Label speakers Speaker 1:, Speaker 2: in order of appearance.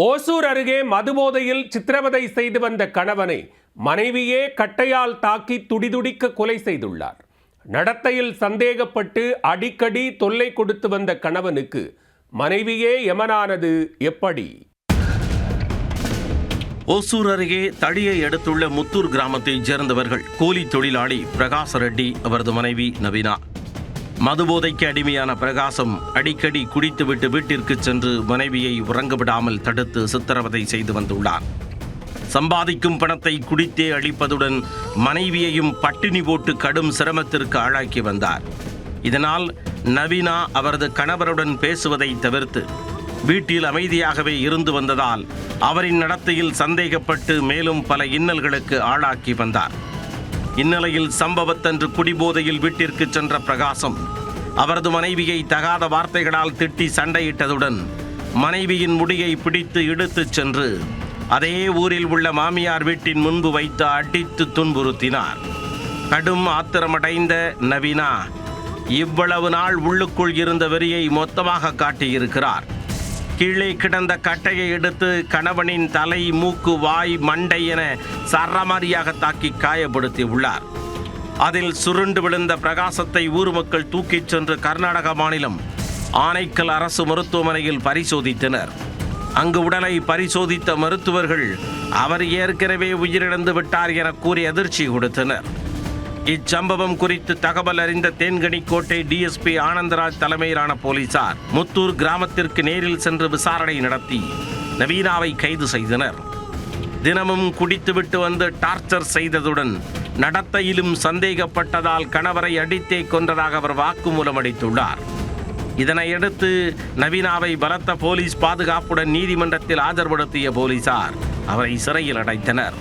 Speaker 1: ஓசூர் அருகே மதுபோதையில் சித்திரவதை செய்து வந்த கணவனை மனைவியே கட்டையால் தாக்கி துடிதுடிக்க கொலை செய்துள்ளார். நடத்தையில் சந்தேகப்பட்டு அடிக்கடி தொல்லை கொடுத்து வந்த கணவனுக்கு மனைவியே யமனானது எப்படி?
Speaker 2: ஓசூர் அருகே தடியை அடுத்துள்ள முத்தூர் கிராமத்தைச் சேர்ந்தவர்கள் கூலி தொழிலாளி பிரகாச ரெட்டி, அவரது மனைவி நவீனா. மதுபோதைக்கு அடிமையான பிரகாசம் அடிக்கடி குடித்துவிட்டு வீட்டிற்கு சென்று மனைவியை உறங்கவிடாமல் தடுத்து சித்திரவதை செய்து வந்துள்ளார். சம்பாதிக்கும் பணத்தை குடித்தே அழிப்பதுடன் மனைவியையும் பட்டினி போட்டு கடும் சிரமத்திற்கு ஆளாக்கி வந்தார். இதனால் நவீனா அவரது கணவருடன் பேசுவதை தவிர்த்து வீட்டில் அமைதியாகவே இருந்து வந்ததால் அவரின் நடத்தையில் சந்தேகப்பட்டு மேலும் பல இன்னல்களுக்கு ஆளாக்கி வந்தார். இந்நிலையில் சம்பவத்தன்று குடிபோதையில் வீட்டிற்கு சென்ற பிரகாசம் அவரது மனைவியை தகாத வார்த்தைகளால் திட்டி சண்டையிட்டதுடன் மனைவியின் முடியை பிடித்து இழுத்துச் சென்று அதே ஊரில் உள்ள மாமியார் வீட்டின் முன்பு வைத்து அடித்து துன்புறுத்தினார். கடும் ஆத்திரமடைந்த நவீனா இவ்வளவு நாள் உள்ளுக்குள் இருந்த வெறியை மொத்தமாக காட்டியிருக்கிறார். கீழே கிடந்த கட்டையை எடுத்து கணவனின் தலை, மூக்கு, வாய், மண்டை என சரமாரியாக தாக்கி காயப்படுத்தி உள்ளார். அதில் சுருண்டு விழுந்த பிரகாசத்தை ஊர் மக்கள் தூக்கிச் சென்று கர்நாடக மாநிலம் ஆனைக்கல் அரசு மருத்துவமனையில் பரிசோதித்தனர். அங்கு உடலை பரிசோதித்த மருத்துவர்கள் அவர் ஏற்கனவே உயிரிழந்து விட்டார் என கூறி அதிர்ச்சி கொடுத்தனர். இச்சம்பவம் குறித்து தகவல் அறிந்த தேன்கனிக்கோட்டை டிஎஸ்பி ஆனந்தராஜ் தலைமையிலான போலீசார் முத்தூர் கிராமத்திற்கு நேரில் சென்று விசாரணை நடத்தி நவீனாவை கைது செய்தனர். தினமும் குடித்துவிட்டு வந்து டார்ச்சர் செய்ததுடன் நடத்தையிலும் சந்தேகப்பட்டதால் கணவரை அடித்தே கொன்றதாக அவர் வாக்குமூலம் அளித்துள்ளார். இதனையடுத்து நவீனாவை பலத்த போலீஸ் பாதுகாப்புடன் நீதிமன்றத்தில் ஆஜர்படுத்திய போலீசார் அவரை சிறையில் அடைத்தனர்.